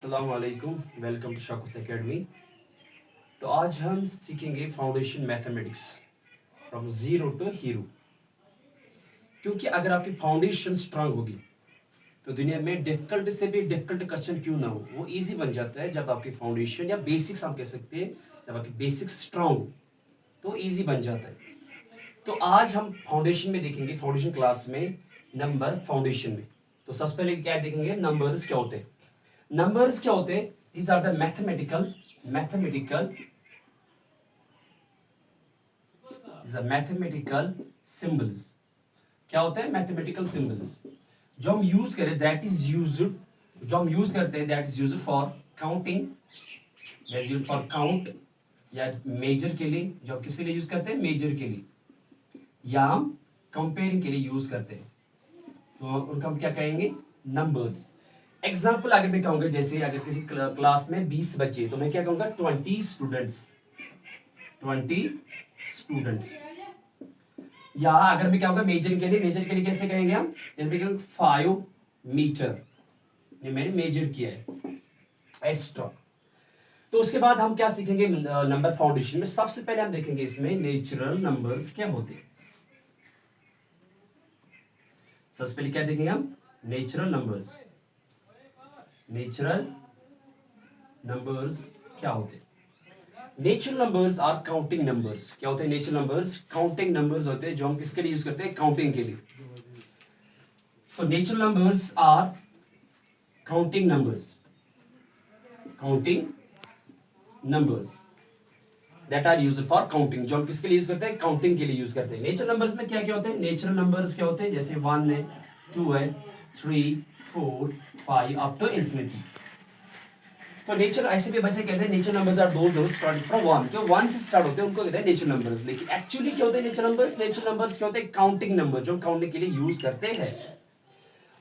अस्सलाम वालेकुम, welcome to शाकुस academy. तो आज हम सीखेंगे foundation mathematics from zero to hero. क्योंकि अगर आपकी फाउंडेशन स्ट्रांग होगी तो दुनिया में डिफिकल्ट से भी डिफिकल्ट क्वेश्चन क्यों ना हो वो इजी बन जाता है। जब आपकी फाउंडेशन या बेसिक्स हम कह सकते हैं, जब आपकी बेसिक्स स्ट्रांग हो तो इजी बन जाता है। तो आज हम फाउंडेशन में देखेंगे, फाउंडेशन क्लास में नंबर फाउंडेशन में। तो सबसे पहले क्या देखेंगे, नंबर्स क्या होते हैं। नंबर्स क्या होते हैं, these are the mathematical symbols। क्या होते हैं मैथमेटिकल सिंबल्स जो हम यूज करें, दैट इज यूज्ड, जो हम यूज करते हैं that is used for counting, that is used for count या मेजर के लिए, जो हम किसी लिए यूज करते हैं मेजर के लिए, या हम कंपेयरिंग के लिए यूज करते हैं। तो उनका हम क्या कहेंगे, नंबर्स। एग्जाम्पल आगे मैं कहूंगा, जैसे अगर किसी क्लास में 20 बच्चे तो मैं क्या कहूंगा 20 स्टूडेंट्स। या अगर मैं कहूंगा मेजर के लिए कैसे कहेंगे हम, जैसे मैं कहूंगा 5 मीटर, ये मैंने मेजर किया है एक्स्ट्रा। तो उसके बाद हम क्या सीखेंगे नंबर फाउंडेशन में। सबसे पहले हम देखेंगे इसमें नेचुरल नंबर्स क्या होते हैं। सबसे पहले क्या देखेंगे हम, नेचुरल नंबर्स क्या होते हैं। Natural numbers are counting numbers. क्या होते हैं नेचुरल नंबर्स, काउंटिंग नंबर्स होते हैं, जो हम किसके लिए यूज करते हैं, काउंटिंग के लिए। तो natural numbers are counting numbers that are used for counting, जो हम किसके लिए यूज करते हैं, काउंटिंग के लिए यूज करते हैं। नेचुरल नंबर्स में क्या क्या होते हैं, नेचुरल नंबर्स क्या होते हैं, जैसे 1 है, 2 है, 3, 4, 5 अप टू इंफिनिटी। तो नेचुरल ऐसे भी बच्चे कहते हैं natural numbers are those start from 1, जो 1 से स्टार्ट होते हैं उनको कहते हैं नेचुरल नंबर्स। लेकिन एक्चुअली क्या होते हैं नेचुरल नंबर्स क्या होते हैं, काउंटिंग नंबर, जो काउंटिंग के लिए यूज करते हैं।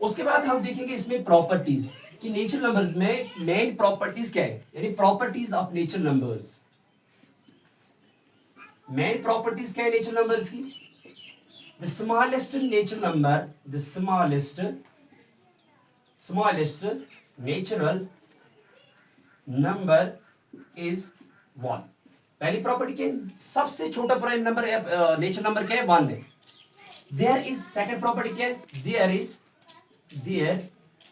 उसके बाद हम देखेंगे इसमें प्रॉपर्टीज कि नेचुरल नंबर्स में मेन प्रॉपर्टीज क्या है, यानी properties of natural numbers. Main properties क्या है नेचुरल नंबर्स की, the smallest natural number is 1। पहली प्रॉपर्टी क्या है, सबसे छोटा प्राइम नंबर नेचुरल नंबर क्या है, 1 है। देयर इज सेकंड प्रॉपर्टी क्या है, there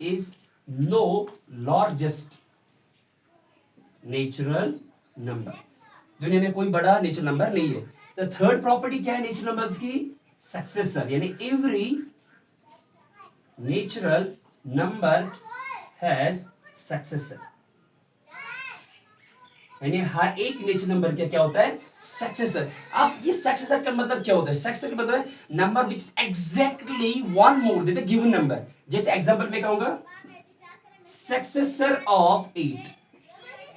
is no largest natural number, दुनिया में कोई बड़ा नेचुरल नंबर नहीं है। तो थर्ड प्रॉपर्टी क्या है नेचुरल नंबर्स की, सक्सेसर, यानी every natural number has successor, यानी हर एक नेचुरल नंबर क्या क्या होता है, सक्सेसर। अब ये सक्सेसर का मतलब क्या होता है, सक्सेसर का मतलब है number which is exactly one more than the given number. जैसे एग्जांपल में कहूंगा सक्सेसर ऑफ 8,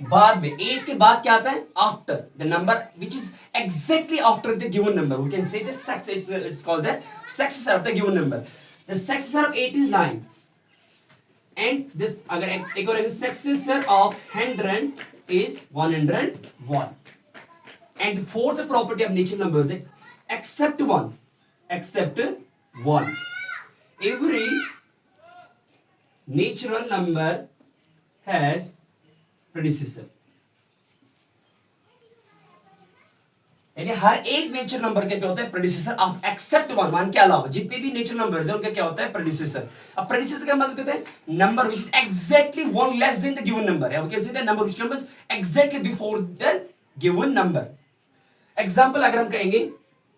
बाद में 8 के बाद क्या आता है, after the number which is exactly after the given number, we can say the successor, it's called the successor of the given number. The successor of 8 is 9, and this अगर एक और successor of 100 is 101, and the fourth property of natural numbers is except one, every natural number has predecessor, यानी हर एक natural number का क्या होता है, predecessor of except one के अलावा जितने भी नेचुरल नंबर्स हैं उनका क्या होता है, प्रेडिसेसर। अब प्रेडिसेसर का मतलब क्या होता है, number which is exactly one less than the given number, या we can say the number which comes exactly before the given number. Example अगर हम कहेंगे,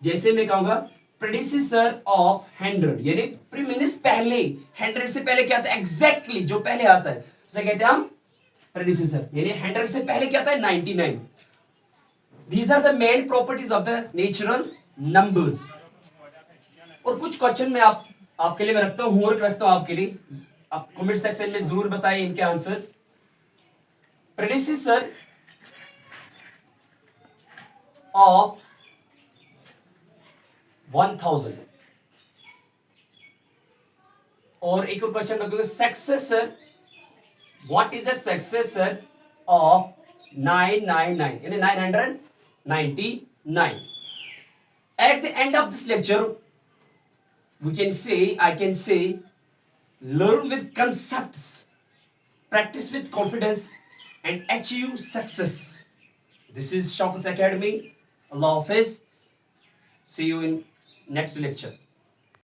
जैसे मैं कहूंगा प्रेडिसेसर ऑफ 100, यानी प्रीमिनिस पहले, 100 से पहले क्या आता है, एग्जैक्टली जो पहले आता है उसे कहते हैं हम प्रेडिसेसर, यानी 100 से पहले क्या आता है, 99। These are the main properties of the natural numbers। और कुछ क्वेश्चन में आपके लिए मैं रखता हूं, होमवर्क रखता हूं आपके लिए, आप कमेंट सेक्शन में जरूर बताएं इनके आंसर्स। प्रेडिसेसर ऑफ 1000, और एक और क्वेश्चन रखोगे successor, what is the successor of 999, यानी 999। At the end of this lecture, I can say, learn with concepts, practice with confidence, and achieve success. This is Shaukat Academy. Allah Hafiz. See you in next lecture.